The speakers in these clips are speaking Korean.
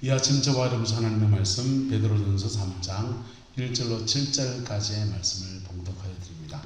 이 아침 저와 여러분 하나님의 말씀 베드로전서 3장 1절로 7절까지의 말씀을 봉독하여 드립니다.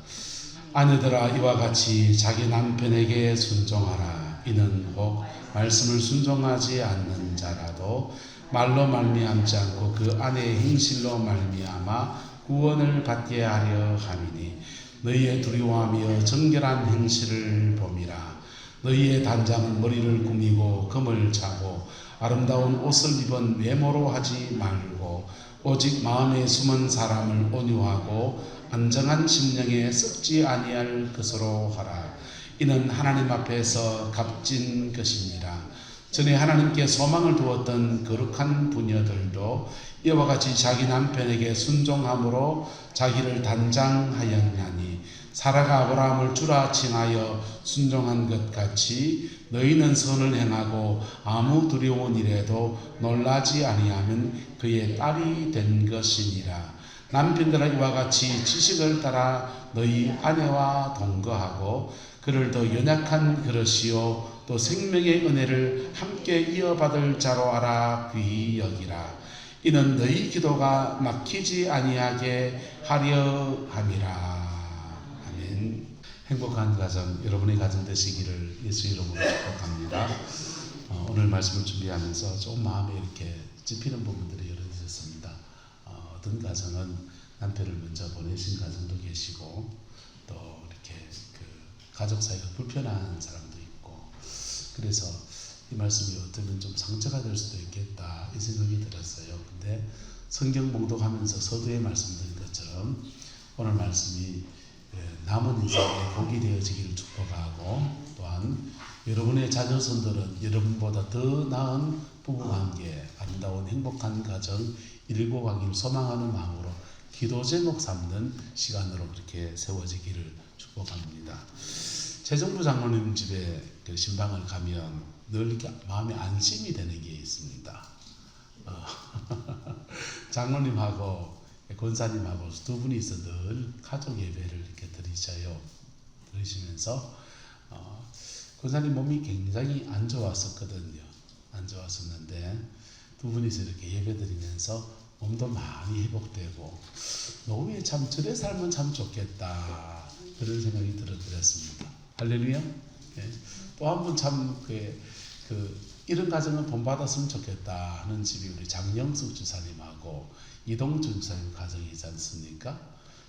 아내들아 이와 같이 자기 남편에게 순종하라. 이는 혹 말씀을 순종하지 않는 자라도 말로 말미암지 않고 그 아내의 행실로 말미암아 구원을 받게 하려 함이니 너희의 두려워하며 정결한 행실을 봄이라. 너희의 단장은 머리를 꾸미고 금을 차고 아름다운 옷을 입은 외모로 하지 말고 오직 마음에 숨은 사람을 온유하고 안정한 심령에 썩지 아니할 것으로 하라. 이는 하나님 앞에서 값진 것입니다. 전에 하나님께 소망을 두었던 거룩한 부녀들도 이와 같이 자기 남편에게 순종함으로 자기를 단장하였나니 사라가 아브라함을 주라 칭하여 순종한 것 같이 너희는 선을 행하고 아무 두려운 일에도 놀라지 아니하면 그의 딸이 된 것이니라. 남편들아 이와 같이 지식을 따라 너희 아내와 동거하고 그를 더 연약한 그릇이요 또 생명의 은혜를 함께 이어받을 자로 알아 귀히 여기라. 이는 너희 기도가 막히지 아니하게 하려 함이라. 행복한 가정, 여러분의 가정 되시기를 예수 이름으로 축복합니다. 오늘 말씀을 준비하면서 좀 마음에 이렇게 찝히는 부분들이 여러 있었습니다. 어떤 가정은 남편을 먼저 보내신 가정도 계시고 또 이렇게 그 가족 사이가 불편한 사람도 있고 그래서 이 말씀이 어쩌면 좀 상처가 될 수도 있겠다 이 생각이 들었어요. 근데 성경 봉독하면서 서두에 말씀드린 것처럼 오늘 말씀이 남은 인생에 복이 되어지기를 축복하고 또한 여러분의 자녀손들은 여러분보다 더 나은 부부관계 아름다운 행복한 가정 이루고 가기를 소망하는 마음으로 기도 제목 삼는 시간으로 그렇게 세워지기를 축복합니다. 최정부 장로님 집에 그 신방을 가면 늘 이렇게 마음에 안심이 되는 게 있습니다. 장로님하고 권사님하고 두 분이서 늘 가족 예배를 이렇게 드리시면서 권사님 몸이 굉장히 안 좋았었거든요. 안 좋았었는데 두 분이서 이렇게 예배 드리면서 몸도 많이 회복되고 노후에 참 저래 살면 참 좋겠다 그런 생각이 들었습니다. 할렐루야. 네. 또 한 분 참 이런 가정은 본받았으면 좋겠다 하는 집이 우리 장영숙 주사님하고 이동준 주사님 가정이지 않습니까?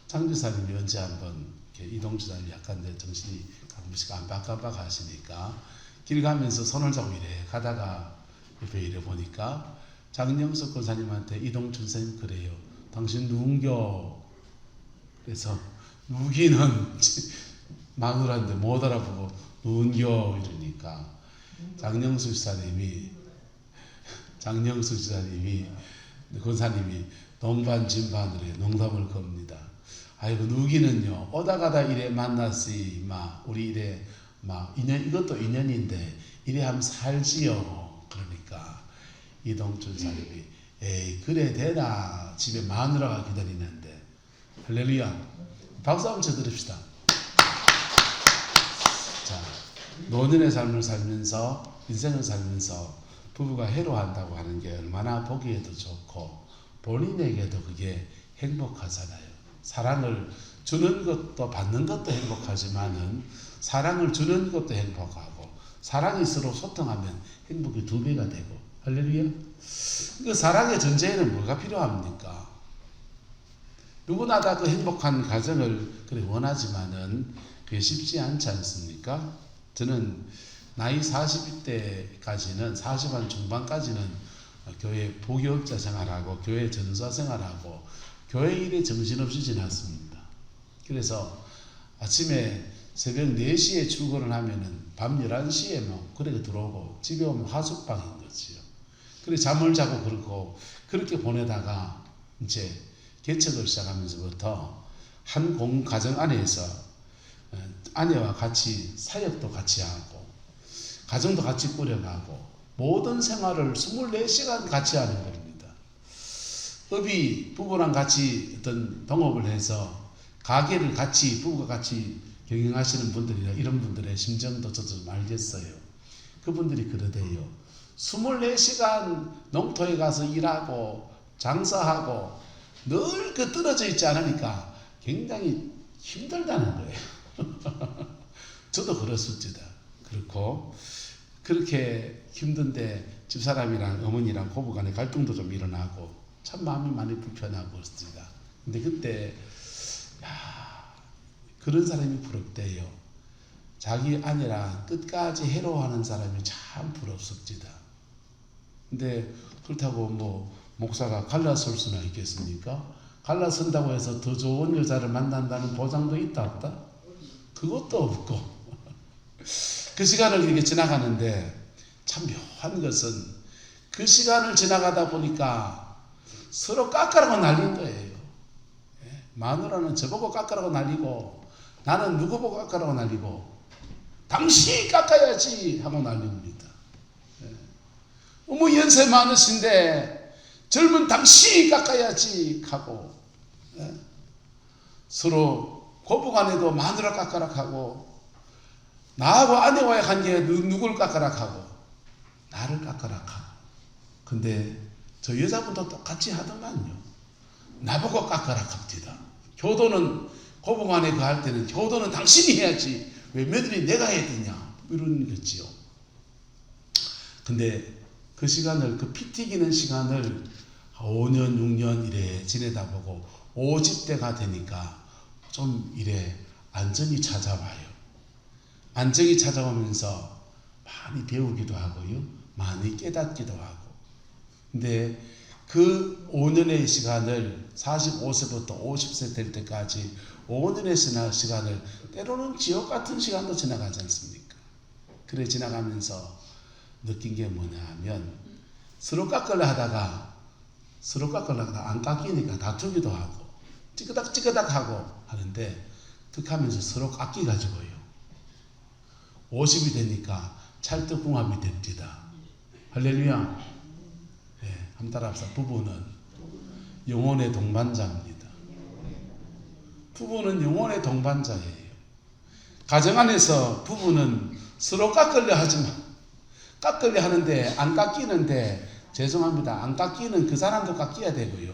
장 주사님이 언제 한번 이동준 주사님이 약간 내 정신이 가끔씩 깜빡깜빡 하시니까 길 가면서 손을 잡고 이래 가다가 옆에 이래 보니까 장영숙 권사님한테 이동준 주사님 그래요. 당신 누군겨? 그래서 누기는 마누라인데 못 알아보고 누군겨 이러니까 장영숙 주사님이 권사님이 동반진반으로 농담을 겁니다. 아이고 누기는요 오다 가다 이래 만났으니 우리 이래 이것도 인연인데 이래 하면 살지요. 그러니까 이동준 사님이 에이 그래 되나 집에 마누라가 기다리는데. 할렐루야. 박수 한번 쳐드립시다. 자, 노년의 삶을 살면서 인생을 살면서 부부가 해로한다고 하는 게 얼마나 보기에도 좋고 본인에게도 그게 행복하잖아요. 사랑을 주는 것도 받는 것도 행복하지만은 사랑을 주는 것도 행복하고 사랑이 서로 소통하면 행복이 2배가 되고. 할렐루야. 그 사랑의 전제에는 뭐가 필요합니까? 누구나 다 그 행복한 가정을 그래 원하지만은 그게 쉽지 않지 않습니까? 저는 나이 40대까지는 40한 중반까지는 교회 부교육자 생활하고 교회 전사 생활하고 교회 일에 정신없이 지났습니다. 그래서 아침에 새벽 4시에 출근을 하면은 밤 11시에 그렇게 들어오고 집에 오면 하숙방인 거지요. 그래 잠을 자고 그렇게 보내다가 이제 개척을 시작하면서부터 한 가정 안에서 아내와 같이 사역도 같이 하고 가정도 같이 꾸려가고 모든 생활을 24시간 같이 하는 겁니다. 부부랑 같이 어떤 동업을 해서 가게를 같이 부부가 같이 경영하시는 분들이나 이런 분들의 심정도 저도 좀 알겠어요. 그분들이 그러대요. 24시간 농토에 가서 일하고 장사하고 늘 그 떨어져 있지 않으니까 굉장히 힘들다는 거예요. 저도 그렇습니다. 그렇고 그렇게 힘든데 집사람이랑 어머니랑 고부간에 갈등도 좀 일어나고 참 마음이 많이 불편하고 그렇습니다. 근데 그때 그런 사람이 부럽대요. 자기 아내랑 끝까지 해로워하는 사람이 참 부럽습니다. 근데 그렇다고 뭐 목사가 갈라설 수는 있겠습니까? 갈라선다고 해서 더 좋은 여자를 만난다는 보장도 있다 없다? 그것도 없고 그 시간을 이렇게 지나가는데 참 묘한 것은 그 시간을 지나가다 보니까 서로 깎아라고 날린 거예요. 마누라는 저보고 깎아라고 날리고 나는 누구 보고 깎아라고 날리고 당신이 깎아야지 하고 날립니다. 어머 연세 많으신데 젊은 당신이 깎아야지 하고 서로 고부간에도 마누라 깎아라 하고 나하고 아내와의 관계에 누굴 깎아라 하고 나를 깎아라 하고 근데 저 여자분도 똑같이 하더만요. 나보고 깎아라 합니다. 효도는 고부간에 그 할 때는 효도는 당신이 해야지 왜 며느리 내가 해야 되냐 이런 거지요. 근데 그 시간을 그 피 튀기는 시간을 5년 6년 이래 지내다 보고 50대가 되니까 좀 이래 안정이 찾아와요. 안정이 찾아오면서 많이 배우기도 하고요. 많이 깨닫기도 하고. 근데 그 5년의 시간을 45세부터 50세 될 때까지 5년의 시간을 때로는 지옥 같은 시간도 지나가지 않습니까? 그래 지나가면서 느낀 게 뭐냐 하면 서로 깎으려 하다가 안 깎이니까 다투기도 하고 찌그닥 하고 하는데 득 하면서 서로 깎이가지고요. 50이 되니까 찰떡궁합이 됩니다. 할렐루야. 네, 한번 따라합시다. 부부는 영혼의 동반자입니다. 부부는 영혼의 동반자예요. 가정 안에서 부부는 서로 깎으려 하지만 깎으려 하는데 안 깎이는데 죄송합니다. 안 깎이는 그 사람도 깎여야 되고요.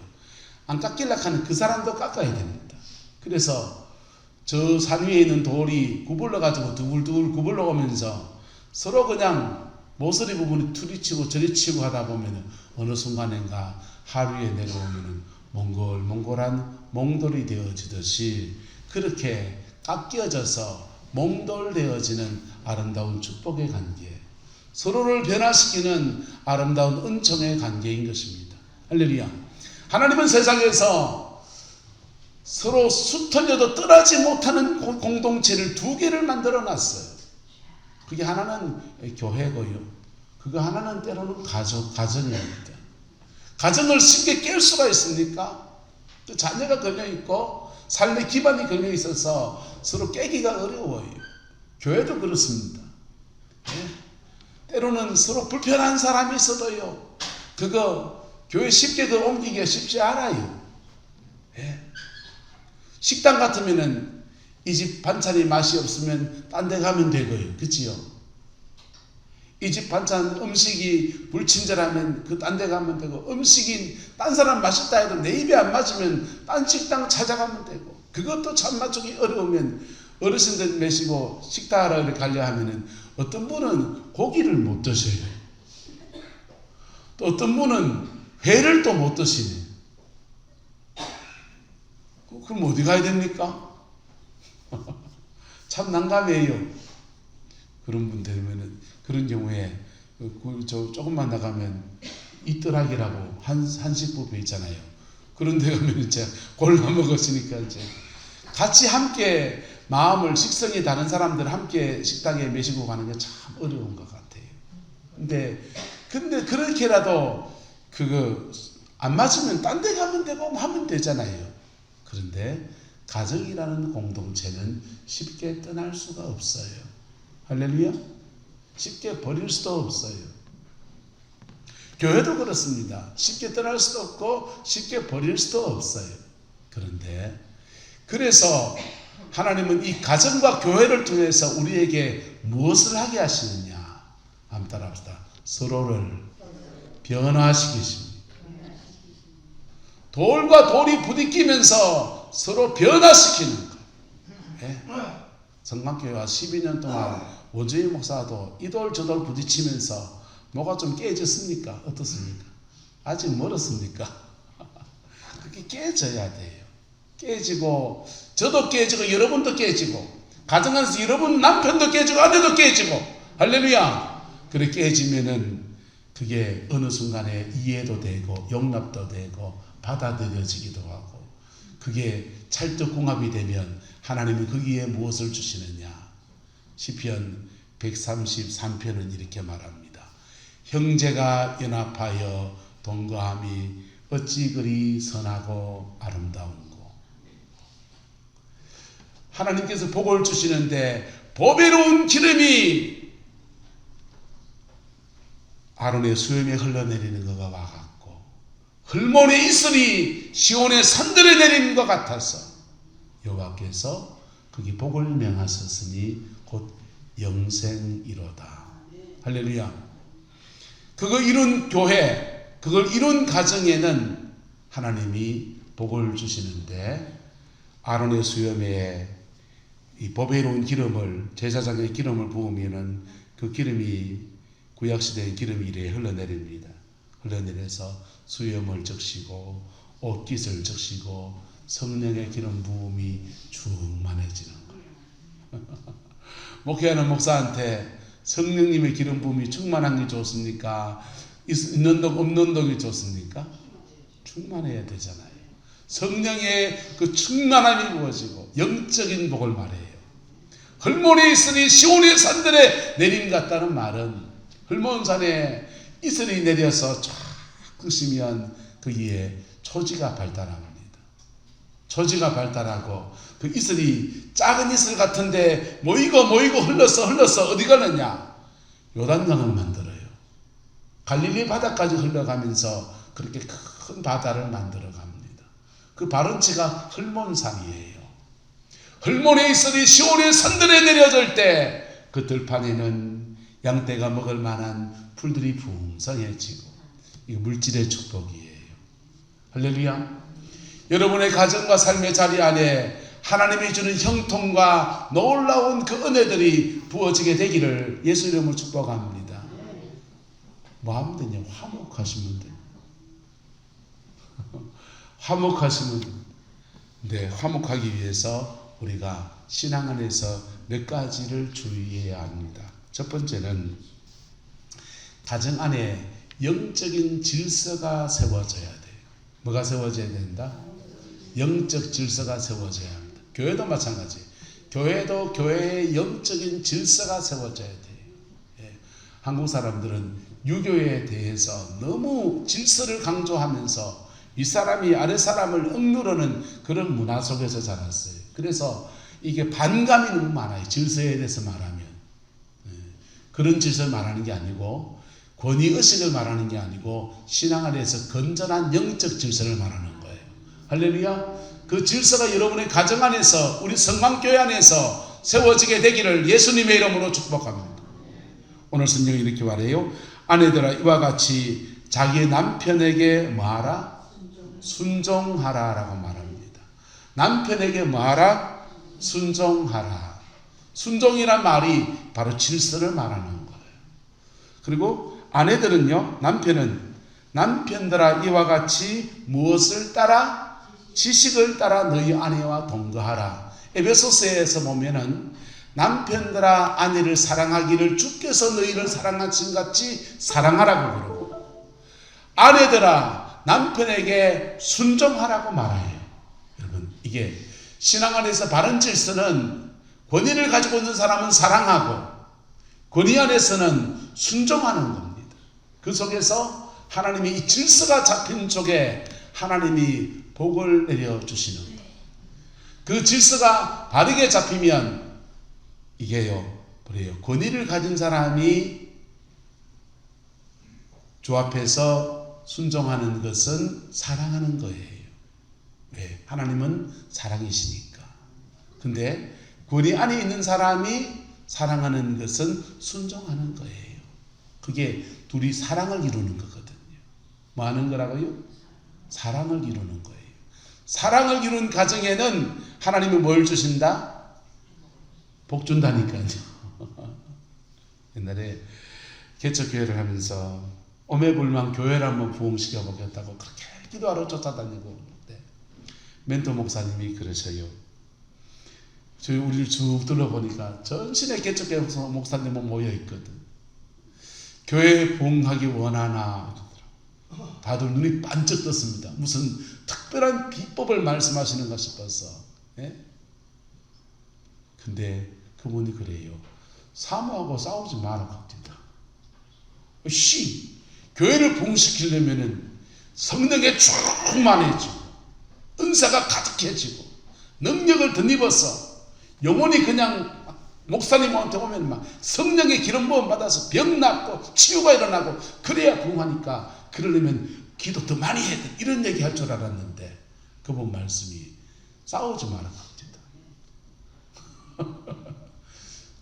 안 깎이려고 하는 그 사람도 깎아야 됩니다. 그래서 저 산 위에 있는 돌이 구불러가지고 두글두글 굴러 오면서 서로 그냥 모서리 부분이 투리치고 저리치고 하다 보면 어느 순간인가 하루에 내려오면 몽골한 몽돌이 되어지듯이 그렇게 깎여져서 몽돌되어지는 아름다운 축복의 관계, 서로를 변화시키는 아름다운 은총의 관계인 것입니다. 할렐루야. 하나님은 세상에서 서로 수틀려도 떠나지 못하는 공동체를 두 개를 만들어 놨어요. 그게 하나는 교회고요. 그거 하나는 때로는 가정입니다. 가정을 쉽게 깰 수가 있습니까? 또 자녀가 걸려있고 삶의 기반이 걸려있어서 서로 깨기가 어려워요. 교회도 그렇습니다. 때로는 서로 불편한 사람이 있어도요. 그거 교회 쉽게 옮기기가 쉽지 않아요. 식당 같으면은 이 집 반찬이 맛이 없으면 딴 데 가면 되고요. 그치요? 이 집 반찬 음식이 불친절하면 그 딴 데 가면 되고, 음식이 딴 사람 맛있다 해도 내 입에 안 맞으면 딴 식당 찾아가면 되고, 그것도 참 맞추기 어려우면 어르신들 모시고 식당하러 가려 하면은 어떤 분은 고기를 못 드셔요. 또 어떤 분은 회를 또 못 드시네. 그럼 어디 가야 됩니까? 참 난감해요. 그런 분 되면은, 그런 경우에 조금만 나가면 이뜰하기라고 한식뷔페 있잖아요. 그런 데 가면 이제 골라 먹었으니까 이제 같이 함께 마음을, 식성이 다른 사람들 함께 식당에 모시고 가는 게 참 어려운 것 같아요. 근데 그렇게라도 그거 안 맞으면 딴 데 가면 되고 하면 되잖아요. 그런데 가정이라는 공동체는 쉽게 떠날 수가 없어요. 할렐루야. 쉽게 버릴 수도 없어요. 교회도 그렇습니다. 쉽게 떠날 수도 없고 쉽게 버릴 수도 없어요. 그런데 그래서 하나님은 이 가정과 교회를 통해서 우리에게 무엇을 하게 하시느냐? 한번 따라합시다. 서로를 변화시키십니다. 돌과 돌이 부딪히면서 서로 변화시키는 거예요. 네? 성막교회가 12년 동안 원주희 목사도 이돌 저돌 부딪히면서 뭐가 좀 깨졌습니까? 어떻습니까? 아직 멀었습니까? 그렇게 깨져야 돼요. 깨지고 저도 깨지고 여러분도 깨지고 가정 안에서 여러분 남편도 깨지고 아내도 깨지고 할렐루야. 그렇게 깨지면은 그게 어느 순간에 이해도 되고 용납도 되고 받아들여지기도 하고 그게 찰떡궁합이 되면 하나님은 거기에 무엇을 주시느냐. 시편 133편은 이렇게 말합니다. 형제가 연합하여 동거함이 어찌 그리 선하고 아름다운고. 하나님께서 복을 주시는데 보배로운 기름이 아론의 수염에 흘러내리는 것과 같고 헐몬의 이슬이 시온의 산들에 내리는 것 같아서 여호와께서 거기 복을 명하셨으니 곧 영생이로다. 할렐루야. 그거 이룬 교회, 그걸 이룬 가정에는 하나님이 복을 주시는데 아론의 수염에 이 보배로운 기름을 제사장의 기름을 부으면은 그 기름이 구약시대의 기름이 이래 흘러내립니다. 흘러내려서 수염을 적시고 옷깃을 적시고 성령의 기름 부음이 충만해지는 거예요. 목회하는 목사한테 성령님의 기름 부음이 충만한 게 좋습니까? 있는 덕 없는 덕이 좋습니까? 충만해야 되잖아요. 성령의 그 충만함이 부어지고 영적인 복을 말해요. 헐몬에 있으니 시온의 산들에 내림 같다는 말은 헐몬산에 이슬이 내려서 쫙 끄시면 거기에 초지가 발달합니다. 초지가 발달하고 그 이슬이 작은 이슬 같은데 모이고 흘러서 어디 가느냐? 요단강을 만들어요. 갈릴리 바다까지 흘러가면서 그렇게 큰 바다를 만들어 갑니다. 그 발원지가 헐몬산이에요. 헐몬의 이슬이 시온의 산들에 내려질 때 그 들판에는 양떼가 먹을 만한 풀들이 풍성해지고 이게 물질의 축복이에요. 할렐루야. 여러분의 가정과 삶의 자리 안에 하나님이 주는 형통과 놀라운 그 은혜들이 부어지게 되기를 예수 이름으로 축복합니다. 뭐 하면 되냐? 화목하시면 돼요. 화목하시면 돼요. 네, 화목하기 위해서 우리가 신앙 안에서 몇 가지를 주의해야 합니다. 첫 번째는 가정 안에 영적인 질서가 세워져야 돼요. 뭐가 세워져야 된다? 영적 질서가 세워져야 합니다. 교회도 마찬가지. 교회도 교회의 영적인 질서가 세워져야 돼요. 예. 한국 사람들은 유교에 대해서 너무 질서를 강조하면서 윗사람이 아랫사람을 억누르는 그런 문화 속에서 자랐어요. 그래서 이게 반감이 너무 많아요. 질서에 대해서 말하면. 예. 그런 질서를 말하는 게 아니고 권위의식을 말하는 게 아니고 신앙 안에서 건전한 영적 질서를 말하는 거예요. 할렐루야. 그 질서가 여러분의 가정 안에서 우리 성망교회 안에서 세워지게 되기를 예수님의 이름으로 축복합니다. 오늘 성경이 이렇게 말해요. 아내들아 이와 같이 자기의 남편에게 뭐하라? 순종하라 라고 말합니다. 남편에게 뭐하라? 순종하라. 순종이란 말이 바로 질서를 말하는 거예요. 그리고 아내들은요, 남편들아 이와 같이 무엇을 따라? 지식을 따라 너희 아내와 동거하라. 에베소서에서 보면은 남편들아 아내를 사랑하기를 주께서 너희를 사랑하신 같이 사랑하라고 그러고 아내들아 남편에게 순종하라고 말해요. 여러분 이게 신앙 안에서 바른 질서는 권위를 가지고 있는 사람은 사랑하고 권위 안에서는 순종하는 겁니다. 그 속에서 하나님이 이 질서가 잡힌 쪽에 하나님이 복을 내려주시는 거예요. 그 질서가 바르게 잡히면 이게요, 그래요. 권위를 가진 사람이 주 앞에서 순종하는 것은 사랑하는 거예요. 왜? 하나님은 사랑이시니까. 근데 권위 안에 있는 사람이 사랑하는 것은 순종하는 거예요. 그게 둘이 사랑을 이루는 거거든요. 뭐 하는 거라고요? 사랑을 이루는 거예요. 사랑을 이룬 가정에는 하나님이 뭘 주신다? 복 준다니까요. 옛날에 개척교회를 하면서 오매불망 교회를 한번 부흥시켜 보겠다고 그렇게 기도하러 쫓아다니고, 멘토 목사님이 그러셔요. 저희 우리를 쭉 둘러보니까 전신에 개척교회 목사님은 모여 있거든. 교회 부흥하기 원하나? 다들 눈이 반짝 떴습니다. 무슨 특별한 비법을 말씀하시는가 싶어서. 예? 근데 그분이 그래요. 사모하고 싸우지 마라 갑니다. 교회를 부흥시키려면은 성령에 충만해지고 은사가 가득해지고 능력을 덧입어서 영혼이 그냥 목사님한테 오면 막 성령의 기름 부음 받아서 병 낫고 치유가 일어나고 그래야 부흥하니까 그러려면 기도 더 많이 해야 돼. 이런 얘기 할 줄 알았는데 그분 말씀이 싸우지 마라 갑니다.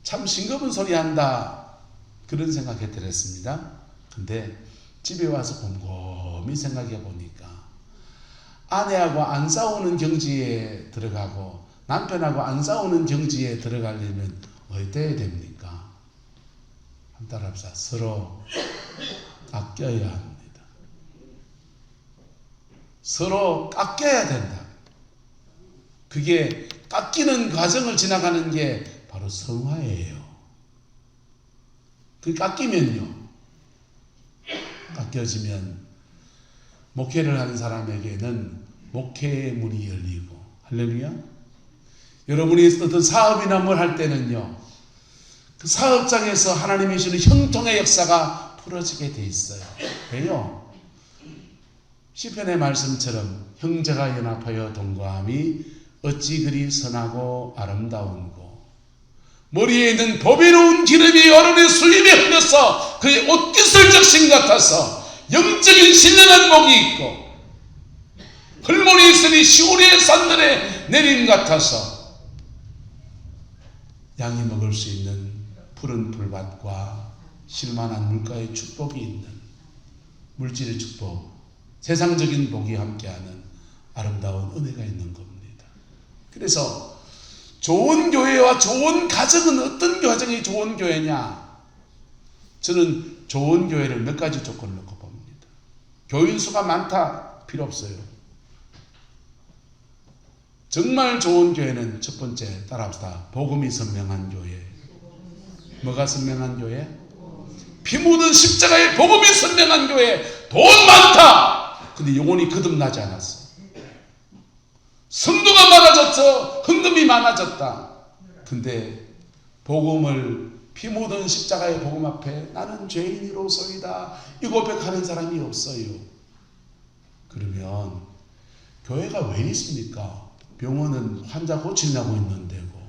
참 싱거운 소리 한다 그런 생각이 들었습니다. 근데 집에 와서 곰곰이 생각해 보니까 아내하고 안 싸우는 경지에 들어가고 남편하고 안 싸우는 경지에 들어가려면 어때야 됩니까? 한따라합시다. 서로 아껴야 합니다. 서로 깎여야 된다. 그게 깎이는 과정을 지나가는 게 바로 성화예요. 그 깎이면요, 깎여지면 목회를 하는 사람에게는 목회의 문이 열리고, 할렐루야. 여러분이 어떤 사업이나 뭘 할 때는요, 그 사업장에서 하나님이 주시는 형통의 역사가 풀어지게 돼 있어요. 왜요? 시편의 말씀처럼 형제가 연합하여 동거함이 어찌 그리 선하고 아름다운고, 머리에 있는 보배로운 기름이 어른의 수입에 흘려서 그의 옷깃을 적신 같아서 영적인 신령한 복이 있고, 헐몬이 있으니 시오리의 산들에 내림 같아서 양이 먹을 수 있는 푸른 풀밭과 실만한 물가의 축복이 있는 물질의 축복, 세상적인 복이 함께하는 아름다운 은혜가 있는 겁니다. 그래서 좋은 교회와 좋은 가정은 어떤 가정이 좋은 교회냐? 저는 좋은 교회를 몇 가지 조건을 놓고 봅니다. 교인 수가 많다 필요 없어요. 정말 좋은 교회는 첫 번째, 따라합시다. 복음이 선명한 교회. 뭐가 선명한 교회? 피 묻은 십자가의 복음이 선명한 교회. 돈 많다. 근데 영혼이 거듭나지 않았어. 성도가 많아졌어. 헌금이 많아졌다. 근데 복음을, 피 묻은 십자가의 복음 앞에 나는 죄인이로소이다 이 고백하는 사람이 없어요. 그러면 교회가 왜 있습니까? 병원은 환자 고치려고 있는 데고,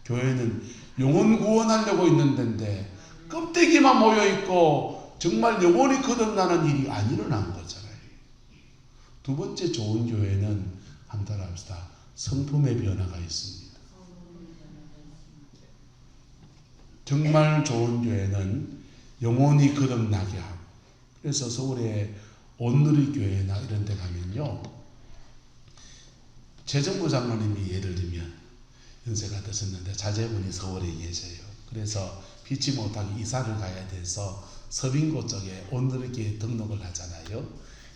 교회는 영혼 구원하려고 있는 데인데 껍데기만 모여있고 정말 영혼이 거듭나는 일이 안 일어난 거잖아요. 두 번째 좋은 교회는 한따라 합시다. 성품의 변화가 있습니다. 정말 좋은 교회는 영혼이 거듭나게 하고, 그래서 서울의 온누리 교회나 이런 데 가면요, 최정부 장로님이 예를 들면 연세가 드셨는데 자제분이 서울에 계세요. 그래서 피치 못하게 이사를 가야 돼서 서빙고 쪽에 온누리교회 등록을 하잖아요.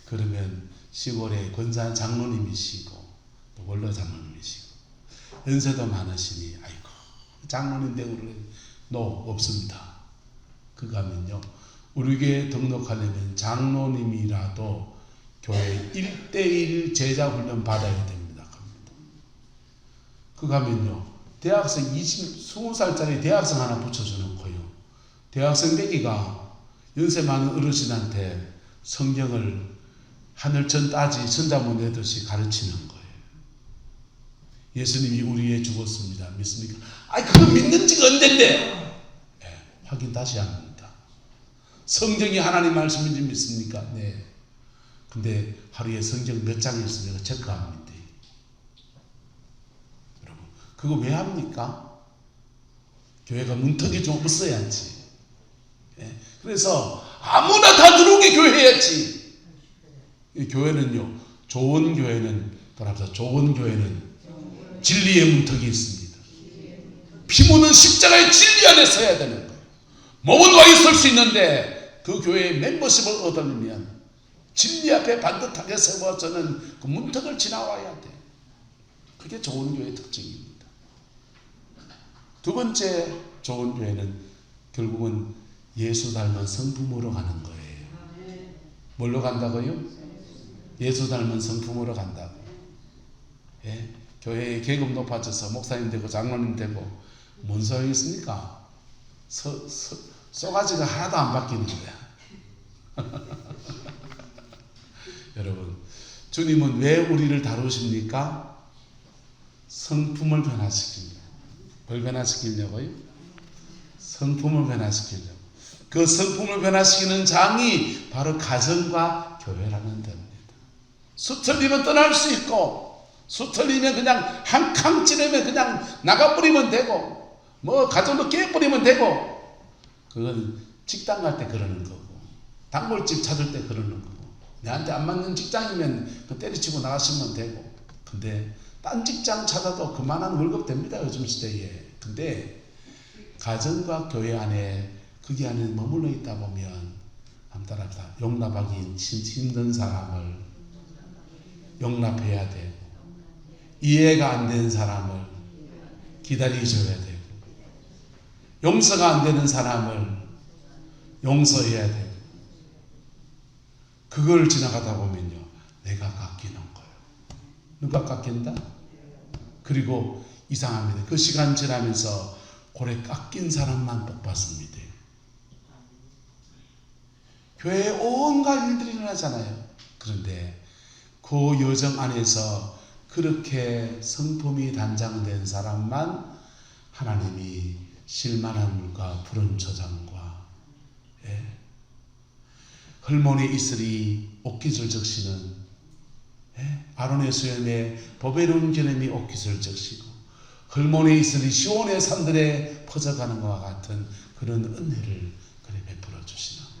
그러면 시골에 권사한 장로님이시고 또 원로 장로님이시고 연세도 많으시니 아이고 장로님 대우를 없습니다. 그 가면요, 우리 교회 등록하려면 장로님이라도 교회 1:1 제자 훈련 받아야 됩니다. 그 가면요, 대학생 20살짜리 대학생 하나 붙여주는 거예요. 대학생 되기가 연세 많은 어르신한테 성경을 하늘천 따지 천자문 내듯이 가르치는 거예요. 예수님이 우리 위해 죽었습니다. 믿습니까? 아니 그거 믿는 지가 언젠데? 네, 확인 다시 합니다. 성경이 하나님 말씀인지 믿습니까? 네. 근데 하루에 성경 몇 장 읽으면 체크합니다. 여러분, 그거 왜 합니까? 교회가 문턱이 좀 없어야지. 네. 그래서 아무나 다 들어오게 교회해야지. 이 교회는요, 좋은 교회는 진리의 문턱이 있습니다. 피 묻는 십자가의 진리 안에 서야 되는 거예요. 몸은 와 있을 수 있는데 그 교회의 멤버십을 얻으려면 진리 앞에 반듯하게 세워서는 그 문턱을 지나와야 돼. 그게 좋은 교회의 특징입니다. 두 번째 좋은 교회는 결국은 예수 닮은 성품으로 가는 거예요. 뭘로 간다고요? 예수 닮은 성품으로 간다고. 예? 교회의 계급 높아져서 목사님 되고 장로님 되고 뭔 소용이 있습니까? 쏘가지가 하나도 안 바뀌는 거야. 여러분, 주님은 왜 우리를 다루십니까? 성품을 변화시킵니다. 뭘 변화시키려고요? 성품을 변화시키려고. 그 성품을 변화시키는 장이 바로 가정과 교회라는 데입니다. 수틀리면 떠날 수 있고, 수틀리면 그냥 한 칸 찌르면 그냥 나가버리면 되고, 뭐 가정도 깨버리면 되고, 그건 직장 갈 때 그러는 거고, 단골집 찾을 때 그러는 거고, 내한테 안 맞는 직장이면 그 때려치고 나가시면 되고. 근데 딴 직장 찾아도 그만한 월급 됩니다, 요즘 시대에. 근데 가정과 교회 안에, 거기 안에 머물러 있다 보면 따라합시다. 용납하기 힘든 사람을 용납해야 되고, 이해가 안 되는 사람을 기다려줘야 되고, 용서가 안 되는 사람을 용서해야 되고, 그걸 지나가다 보면요, 내가 깎이는 거예요. 누가 깎인다? 그리고 이상합니다. 그 시간 지나면서 고래 깎인 사람만 복 받습니다. 교회에 온갖 일들이 일어나잖아요. 그런데 그 여정 안에서 그렇게 성품이 단장된 사람만 하나님이 실만한 물과 푸른 초장과 헐몬의 이슬이 옷깃을 적시는 아론의 수염에 보배로운 기름이 옷깃을 적시고 헐몬의 이슬이 시온의 산들에 퍼져가는 것과 같은 그런 은혜를 그래 베풀어 주시는 거예요.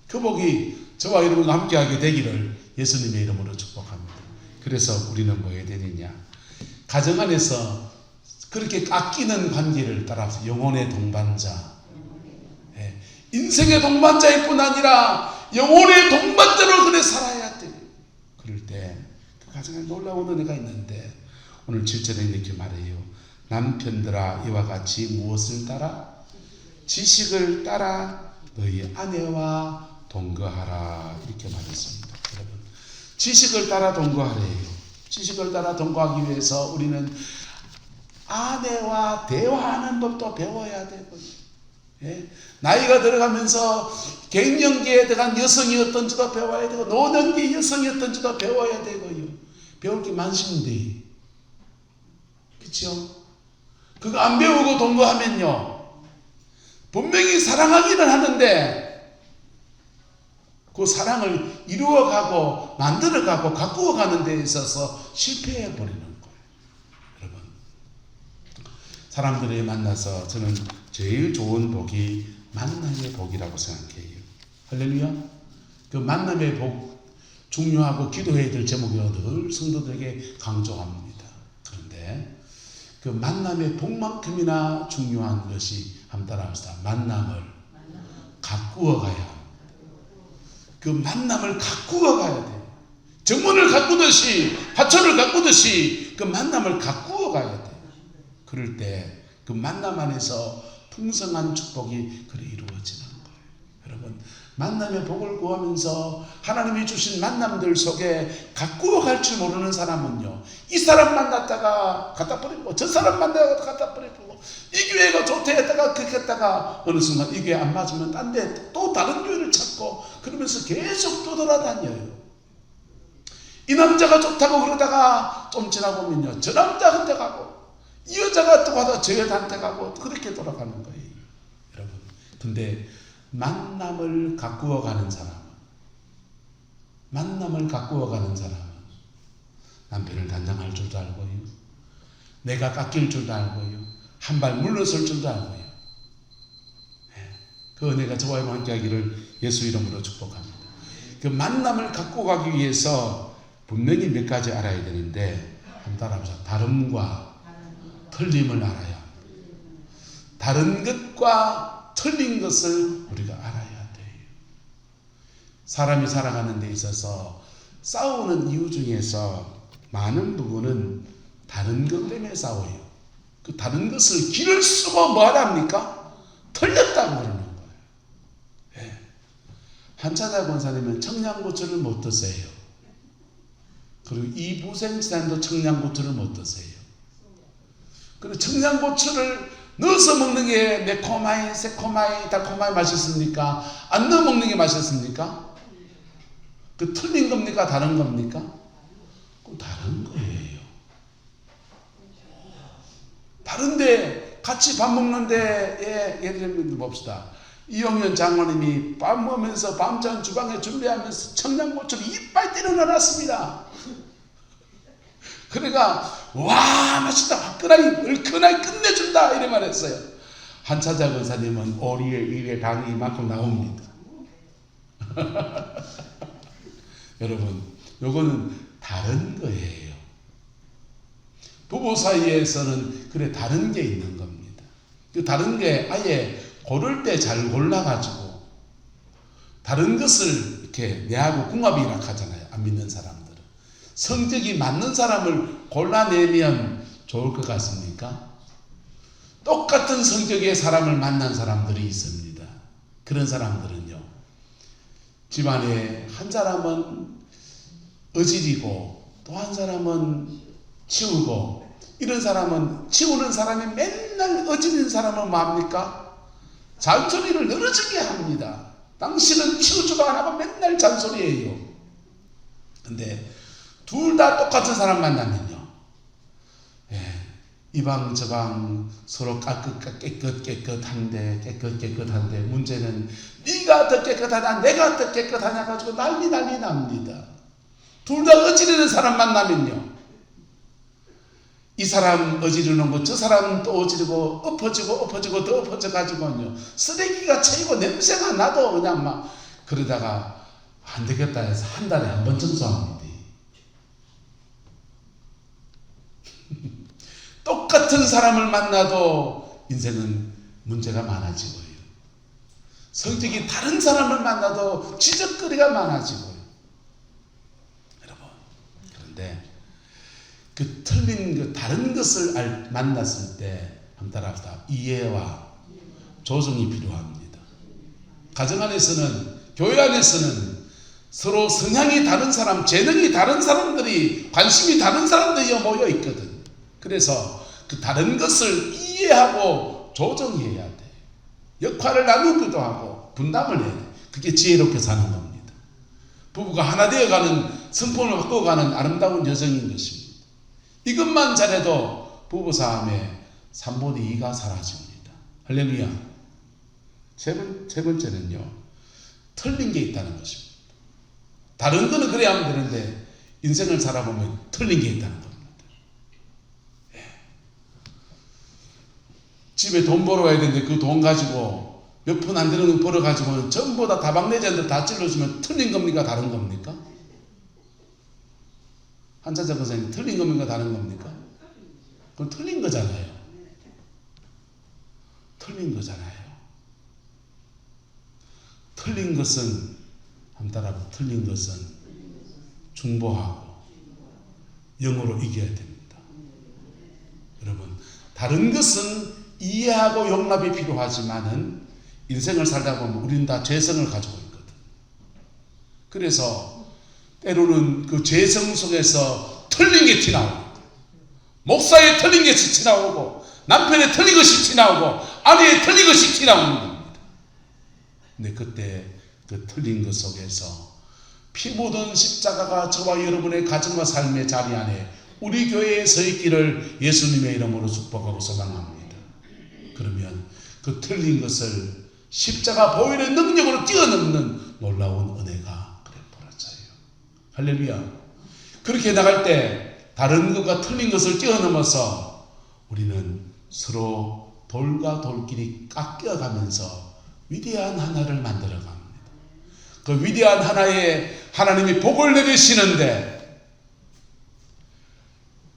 그 복이 저와 여러분과 함께하게 되기를 예수님의 이름으로 축복합니다. 그래서 우리는 뭐 해야 되느냐? 가정 안에서 그렇게 아끼는 관계를 따라서 영혼의 동반자, 인생의 동반자일 뿐 아니라 영혼의 동반자로 그래 살아야 돼. 그럴 때 그 가정에 놀라운 은혜가 있는데 오늘 7절에 이렇게 말해요. 남편들아 이와 같이 무엇을 따라? 지식을 따라 너희 아내와 동거하라. 이렇게 말했습니다. 여러분, 지식을 따라 동거하래요. 지식을 따라 동거하기 위해서 우리는 아내와 대화하는 법도 배워야 되고요. 나이가 들어가면서 갱년기에 들어간 여성이 어떤지도 배워야 되고 노년기 여성이 어떤지도 배워야 되고요. 배울 게 많습니다. 그렇죠? 그거 안 배우고 동거하면요, 분명히 사랑하기는 하는데 그 사랑을 이루어가고 만들어가고 가꾸어가는 데 있어서 실패해버리는 거예요. 여러분, 사람들이 만나서 저는 제일 좋은 복이 만남의 복이라고 생각해요. 할렐루야. 그 만남의 복 중요하고 기도해야 될 제목이라 늘 성도들에게 강조합니다. 그런데 그 만남의 복만큼이나 중요한 것이 한번 따라합시다. 만남을 가꾸어 가야 합니다. 그 만남을 가꾸어 가야 돼. 정문을 가꾸듯이 하천을 가꾸듯이 그 만남을 가꾸어 가야 돼. 그럴 때 그 만남 안에서 풍성한 축복이 그래 이루어지는 거예요. 여러분, 만남의 복을 구하면서 하나님이 주신 만남들 속에 가꾸어 갈 줄 모르는 사람은요, 이 사람 만났다가 갖다 버리고 저 사람 만나다가 갖다 버리고 이 교회가 좋다 했다가 그렇게 했다가 어느 순간 이 교회 안 맞으면 딴 데 또 다른 교회를 찾고 그러면서 계속 떠돌아다녀요. 이 남자가 좋다고 그러다가 좀 지나보면요, 저 남자한테 가고 이 여자가 또 가다 저 여자한테 가고 그렇게 돌아가는 거예요. 여러분, 근데 만남을 가꾸어 가는 사람은 남편을 단장할 줄도 알고요, 내가 깎일 줄도 알고요, 한 발 물러설 줄도 알고요. 그 은혜가 저와 함께 하기를 예수 이름으로 축복합니다. 그 만남을 갖고 가기 위해서 분명히 몇 가지 알아야 되는데, 한번 따라합시다. 다름과 틀림을 알아야 합니다. 다른 것과 틀린 것을 우리가 알아야 돼요. 사람이 살아가는 데 있어서 싸우는 이유 중에서 많은 부분은 다른 것 때문에 싸워요. 그 다른 것을 길을 쓰고 뭐 하랍니까? 틀렸다고 그러는 거예요. 네. 한차자 권사님은 청양고추를 못 드세요. 그리고 이부생 지사님도 청양고추를 못 드세요. 그리고 청양고추를 넣어서 먹는 게 매콤하이, 새콤하이, 달콤하이 맛있습니까? 안 넣어 먹는 게 맛있습니까? 그 틀린 겁니까? 다른 겁니까? 그건 다른 거예요. 다른데 같이 밥 먹는데, 예를 들면 봅시다. 이용현 장로님이 밥 먹으면서 밤잠 주방에 준비하면서 청양고추를 이빨 때려 넣어놨습니다. 그러니까 와 맛있다, 화끈하게 얼큰하게 끝내준다 이래 말했어요. 한차자 권사님은 오리에 입에 당이 이만큼 나옵니다. 여러분, 요거는 다른 거예요. 부부 사이에서는 그래 다른 게 있는 겁니다. 그 다른 게 아예 고를 때 잘 골라가지고 다른 것을 이렇게 내하고 궁합이라 하잖아요. 안 믿는 사람들은. 성격이 맞는 사람을 골라내면 좋을 것 같습니까? 똑같은 성격의 사람을 만난 사람들이 있습니다. 그런 사람들은요, 집안에 한 사람은 어질이고 또 한 사람은 치우고, 이런 사람은 치우는 사람이 맨날 어지른 사람은 뭐합니까? 잔소리를 늘어지게 합니다. 당신은 치우지도 안 하고 맨날 잔소리해요. 근데 둘 다 똑같은 사람 만나면요, 이 방 저 방 서로 깨끗한데 문제는 네가 더 깨끗하냐 내가 더 깨끗하냐 가지고 난리 납니다. 둘 다 어지르는 사람 만나면요, 이 사람 어지르는 거 저 사람 또 어지르고 엎어지고 더 엎어져 가지고요, 쓰레기가 채이고 냄새가 나도 그냥 막 그러다가 안 되겠다 해서 한 달에 한 번 청소합니다. 똑같은 사람을 만나도 인생은 문제가 많아지고요. 성격이 다른 사람을 만나도 지적거리가 많아지고요. 여러분, 그런데 그 틀린 그 다른 것을 만났을 때 한번 따라합시다. 이해와 조정이 필요합니다. 가정 안에서는, 교회 안에서는 서로 성향이 다른 사람, 재능이 다른 사람들이, 관심이 다른 사람들이 모여 있거든. 그래서 그 다른 것을 이해하고 조정해야 돼. 역할을 나누기도 하고 분담을 해야 돼. 그게 지혜롭게 사는 겁니다. 부부가 하나 되어가는, 성품을 바꿔가는 아름다운 여정인 것입니다. 이것만 잘해도 부부싸움의 3분의 2가 사라집니다. 할렐루야. 세 번째는요, 틀린 게 있다는 것입니다. 다른 거는 그래야 하면 되는데 인생을 살아보면 틀린 게 있다는 겁니다. 집에 돈 벌어 와야 되는데 그 돈 가지고 몇 푼 안 되는 거 벌어 가지고 전부 다 다방내자한테 다 찔러주면 틀린 겁니까? 다른 겁니까? 한차자 권사님, 틀린 겁니까? 다른 겁니까? 그건 틀린 거잖아요. 틀린 거잖아요. 틀린 것은, 한 따라 틀린 것은 중보하고 영으로 이겨야 됩니다. 여러분, 다른 것은 이해하고 용납이 필요하지만은 인생을 살다 보면 우리는 다 죄성을 가지고 있거든. 그래서 때로는 그 죄성 속에서 틀린 게 티나오고, 목사에 틀린 것이 티나오고, 남편에 틀린 것이 티나오고, 아내에 틀린 것이 티나오는 겁니다. 근데 그때 그 틀린 것 속에서 피 묻은 십자가가 저와 여러분의 가정과 삶의 자리 안에 우리 교회에 서 있기를 예수님의 이름으로 축복하고 소망합니다. 그러면 그 틀린 것을 십자가 보혈의 능력으로 뛰어넘는 놀라운 은혜가 그래 벌어져요. 할렐루야. 그렇게 나갈 때 다른 것과 틀린 것을 뛰어넘어서 우리는 서로 돌과 돌끼리 깎여가면서 위대한 하나를 만들어 갑니다. 그 위대한 하나에 하나님이 복을 내리시는데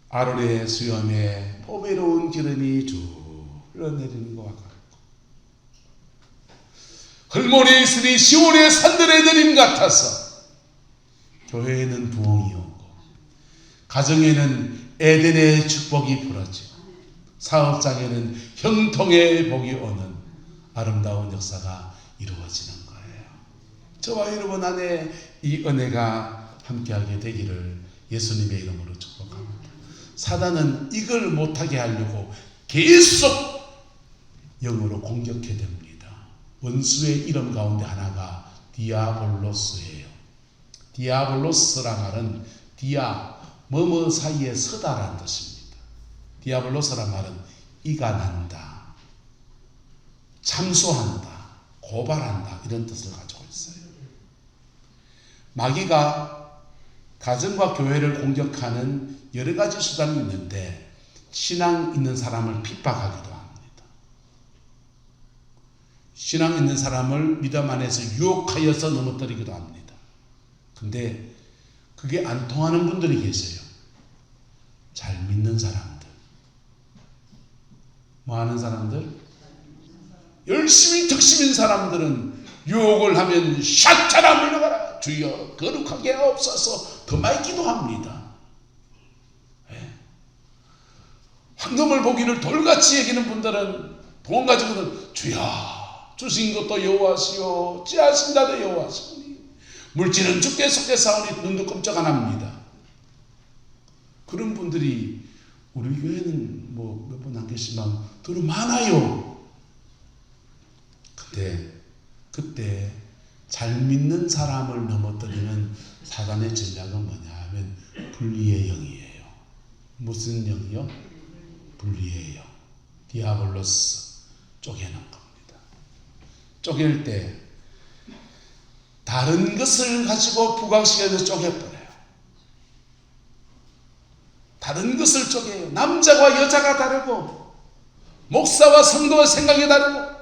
아론의 수염에 보배로운 기름이 쭉 흘러내리는 것과 같고 헐몬에 있으니 시온의 산들의 내림 같아서 교회에는 부흥이 오고 가정에는 에덴의 축복이 부러지고 사업장에는 형통의 복이 오는 아름다운 역사가 이루어지는 거예요. 저와 여러분 안에 이 은혜가 함께하게 되기를 예수님의 이름으로 축복합니다. 사단은 이걸 못하게 하려고 계속 영으로 공격해 댑니다. 원수의 이름 가운데 하나가 디아볼로스예요. 디아볼로스란 말은 디아 뭐뭐 사이에 서다라는 뜻입니다. 디아볼로스란 말은 이간한다, 참수한다, 고발한다 이런 뜻을 가지고 있어요. 마귀가 가정과 교회를 공격하는 여러 가지 수단이 있는데 신앙 있는 사람을 핍박하기도 합니다. 신앙 있는 사람을 믿음 안에서 유혹하여서 넘어뜨리기도 합니다. 근데 그게 안 통하는 분들이 계세요. 잘 믿는 사람들. 뭐 하는 사람들? 열심히 득심인 사람들은 유혹을 하면 샷자라 물러가라. 주여 거룩하게 없어서 더 많이 기도합니다. 네. 황금을 보기를 돌같이 여기는 분들은 돈 가지고는 주여 주신 것도 여호와시오 찌하신 자도 여호와시오니 물질은 주께 속겠사오니 눈도 끔찍 안 합니다. 그런 분들이 우리 교회는 뭐 몇 분 안 계시지만 더 많아요. 근데 그때 잘 믿는 사람을 넘어뜨리는 사단의 전략은 뭐냐 하면 분리의 영이에요. 무슨 영이요? 분리의 영. 디아볼로스 쪼개는 겁니다. 쪼갤 때 다른 것을 가지고 부각시켜서 쪼개버려요. 다른 것을 쪼개요. 남자와 여자가 다르고 목사와 성도의 생각이 다르고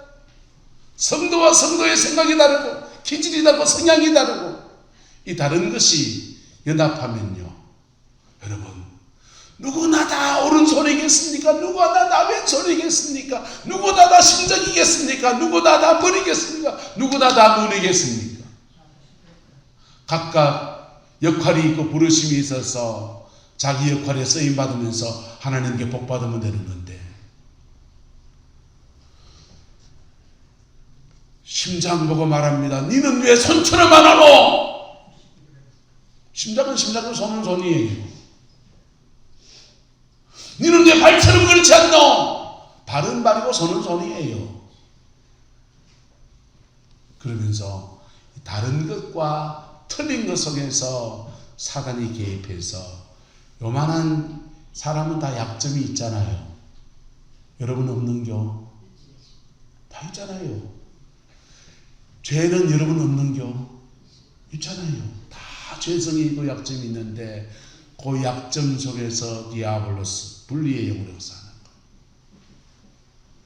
성도와 성도의 생각이 다르고 기질이 다르고 성향이 다르고 이 다른 것이 연합하면요. 여러분 누구나 다 오른손이겠습니까? 누구나 다 왼손이겠습니까? 누구나 다 심정이겠습니까? 누구나 다 버리겠습니까? 누구나 다 무너겠습니까? 각각 역할이 있고 부르심이 있어서 자기 역할에 쓰임받으면서 하나님께 복받으면 되는 건데 심장 보고 말합니다. 니는 왜 손처럼 안 하노? 심장은 심장이고 손은 손이에요. 니는 왜 발처럼 그렇지 않노? 발은 발이고 손은 손이에요. 그러면서 다른 것과 틀린 것 속에서 사단이 개입해서 요만한 사람은 다 약점이 있잖아요. 여러분 없는겨? 다 있잖아요. 죄는 여러분 없는겨? 있잖아요. 다 죄성이 있고 약점이 있는데 그 약점 속에서 디아볼로스 분리의 영으로 역사하는 거.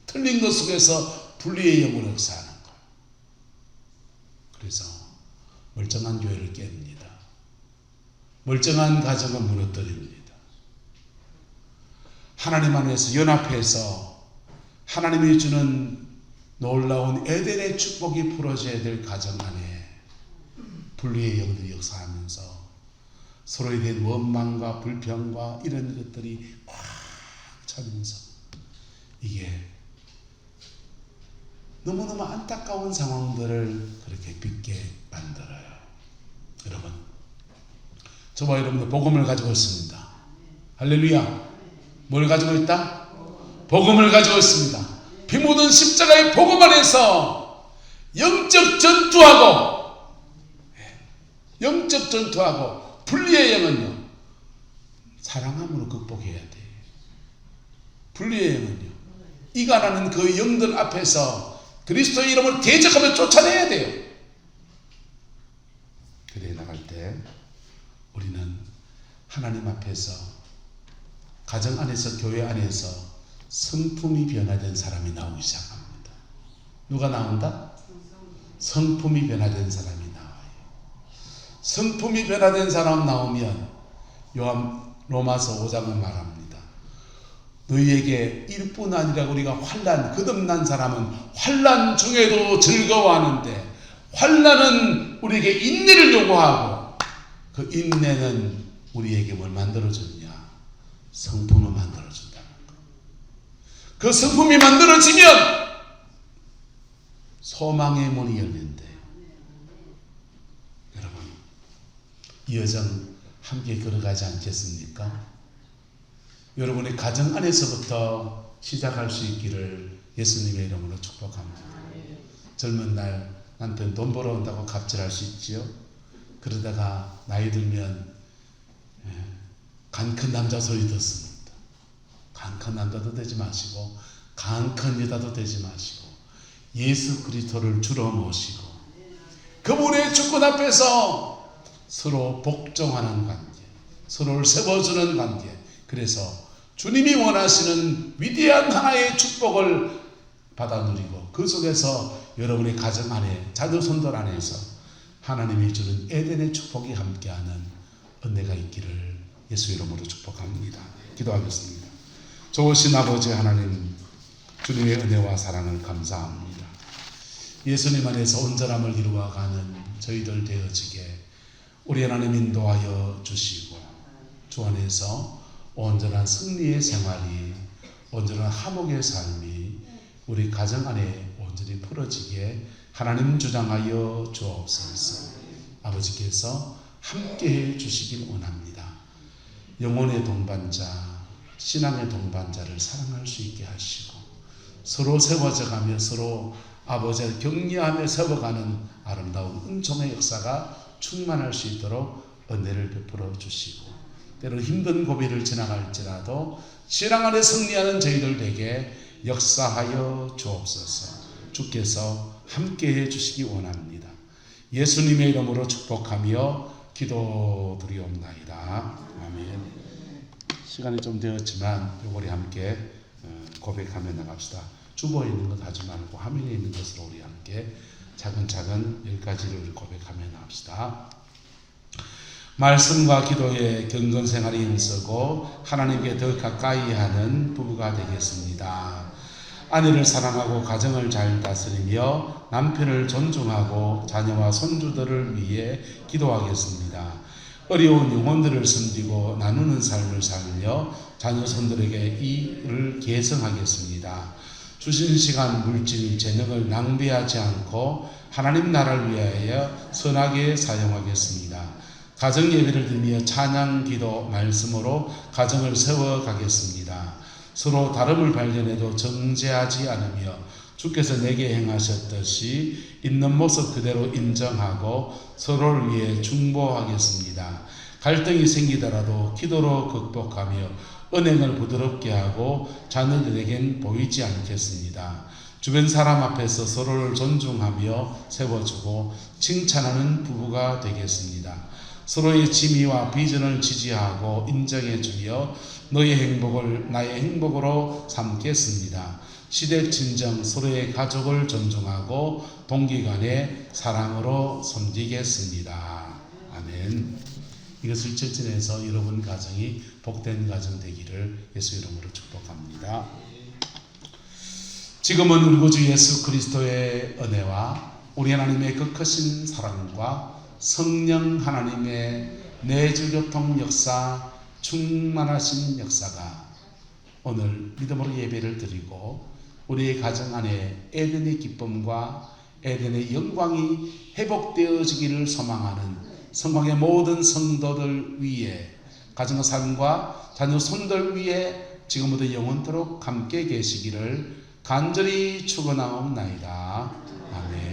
틀린 것 속에서 분리의 영으로 역사하는 거. 그래서 멀쩡한 교회를 깹니다. 멀쩡한 가정을 무너뜨립니다. 하나님 안에서 연합해서 하나님이 주는 놀라운 에덴의 축복이 풀어져야 될 가정 안에 분리의 영들이 역사하면서 서로에 대한 원망과 불평과 이런 것들이 꽉 차면서 이게 너무너무 안타까운 상황들을 그렇게 빚게 만들어요. 여러분, 저와 여러분들 복음을 가지고 있습니다. 할렐루야. 뭘 가지고 있다? 복음을 가지고 있습니다. 피 묻은 십자가의 복음 안에서 영적 전투하고 분리의 영은요 사랑함으로 극복해야 돼. 분리의 영은요 이간하는 그 영들 앞에서 그리스도의 이름을 대적하며 쫓아내야 돼요. 그래 나갈 때 우리는 하나님 앞에서 가정 안에서 교회 안에서 성품이 변화된 사람이 나오기 시작합니다. 누가 나온다? 성품이 변화된 사람이 나와요. 성품이 변화된 사람 나오면 로마서 5장은 말합니다. 너희에게 일뿐 아니라 우리가 환난 거듭난 사람은 환난 중에도 즐거워하는데, 환난은 우리에게 인내를 요구하고 그 인내는 우리에게 뭘 만들어주느냐? 성품을 만들어준다는 거. 그 성품이 만들어지면 소망의 문이 열린대. 여러분, 이 여정 함께 걸어가지 않겠습니까? 여러분의 가정 안에서부터 시작할 수 있기를 예수님의 이름으로 축복합니다. 젊은 날 남편 돈 벌어온다고 갑질할 수 있지요. 그러다가 나이 들면 간 큰 남자 소리 듣습니다. 간 큰 남자도 되지 마시고 간 큰 여자도 되지 마시고 예수 그리스도를 주로 모시고 그분의 주권 앞에서 서로 복종하는 관계, 서로를 세워주는 관계. 그래서 주님이 원하시는 위대한 하나의 축복을 받아 누리고 그 속에서 여러분의 가정 안에, 자녀 손들 안에서 하나님이 주는 에덴의 축복이 함께하는 은혜가 있기를 예수 이름으로 축복합니다. 기도하겠습니다. 좋으신 아버지 하나님, 주님의 은혜와 사랑을 감사합니다. 예수님 안에서 온전함을 이루어가는 저희들 되어지게 우리 하나님 인도하여 주시고, 주 안에서 온전한 승리의 생활이, 온전한 화목의 삶이 우리 가정 안에 온전히 풀어지게 하나님 주장하여 주옵소서. 아버지께서 함께해 주시길 원합니다. 영혼의 동반자, 신앙의 동반자를 사랑할 수 있게 하시고 서로 세워져가며 서로 아버지를 격려하며 세워가는 아름다운 은총의 역사가 충만할 수 있도록 은혜를 베풀어 주시고, 때로 힘든 고비를 지나갈지라도 신앙 안에 승리하는 저희들 되게 역사하여 주옵소서. 주께서 함께해 주시기 원합니다. 예수님의 이름으로 축복하며 기도드리옵나이다. 아멘. 시간이 좀 되었지만 우리 함께 고백하며 나갑시다. 주보에 있는 것 하지 말고 화면에 있는 것으로 우리 함께 차근차근 10가지를 고백하며 나갑시다. 말씀과 기도의 경건 생활이 힘쓰고 하나님께 더 가까이 하는 부부가 되겠습니다. 아내를 사랑하고 가정을 잘 다스리며 남편을 존중하고 자녀와 손주들을 위해 기도하겠습니다. 어려운 영혼들을 섬기고 나누는 삶을 살며 자녀 손들에게 이를 계승하겠습니다. 주신 시간, 물질, 재능을 낭비하지 않고 하나님 나라를 위하여 선하게 사용하겠습니다. 가정 예배를 드리며 찬양, 기도, 말씀으로 가정을 세워가겠습니다. 서로 다름을 발견해도 정죄하지 않으며 주께서 내게 행하셨듯이 있는 모습 그대로 인정하고 서로를 위해 중보하겠습니다. 갈등이 생기더라도 기도로 극복하며 은행을 부드럽게 하고 자녀들에겐 보이지 않겠습니다. 주변 사람 앞에서 서로를 존중하며 세워주고 칭찬하는 부부가 되겠습니다. 서로의 지위와 비전을 지지하고 인정해주며 너의 행복을 나의 행복으로 삼겠습니다. 시댁 친정 서로의 가족을 존중하고 동기간의 사랑으로 섬기겠습니다. 아멘. 이것을 실천해서 여러분 가정이 복된 가정 되기를 예수 이름으로 축복합니다. 지금은 우리 구주 예수 그리스도의 은혜와 우리 하나님의 그 크신 사랑과 성령 하나님의 내주교통 역사, 충만하신 역사가 오늘 믿음으로 예배를 드리고 우리의 가정 안에 에덴의 기쁨과 에덴의 영광이 회복되어지기를 소망하는 성광의 모든 성도들 위에, 가정의 삶과 자녀 손들 위에 지금부터 영원토록 함께 계시기를 간절히 축원하옵나이다. 아멘.